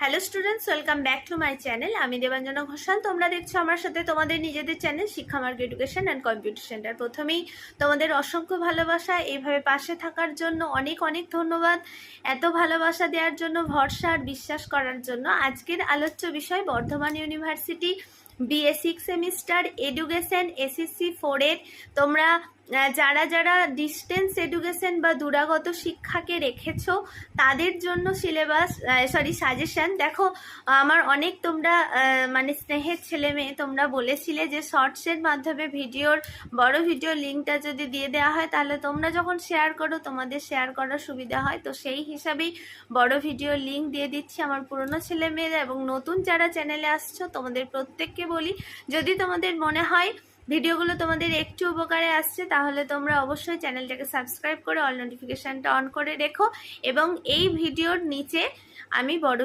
Hello students, welcome back to my channel. আমি দেবাঞ্জনা ঘোষাল। তোমরা দেখছো আমার সাথে তোমাদের নিজেদের চ্যানেল শিক্ষা মার্গ এডুকেশন অ্যান্ড কম্পিউটার সেন্টার। প্রথমেই তোমাদের অসংখ্য ভালোবাসা, এইভাবে পাশে থাকার জন্য অনেক অনেক ধন্যবাদ। এত ভালোবাসা দেওয়ার জন্য, ভরসা আর বিশ্বাস করার জন্য। আজকের আলোচ্য বিষয় Bardhaman university BA 6 semester education SSC 4-এর তোমরা যারা যারা ডিস্টেন্স এডুকেশন বা দূরাগত শিক্ষাকে রেখেছো তাদের জন্য সিলেবাস সাজেশন। দেখো, আমার অনেক তোমরা মানে স্নেহের ছেলে মেয়ে তোমরা বলেছিলে যে শর্টসের মাধ্যমে বড় ভিডিওর লিঙ্কটা যদি দিয়ে দেওয়া হয় তাহলে তোমরা যখন শেয়ার করো তোমাদের শেয়ার করার সুবিধা হয়। তো সেই হিসাবেই বড় ভিডিওর লিঙ্ক দিয়ে দিচ্ছি আমার পুরনো ছেলে মেয়েরা এবং নতুন যারা চ্যানেলে আসছো তোমাদের প্রত্যেককে বলি, যদি তোমাদের মনে হয় ভিডিওগুলো তোমাদের একটু উপকারে আসছে তাহলে তোমরা অবশ্যই চ্যানেলটাকে সাবস্ক্রাইব করে অল নোটিফিকেশানটা অন করে রেখো। এবং এই ভিডিওর নিচে আমি বড়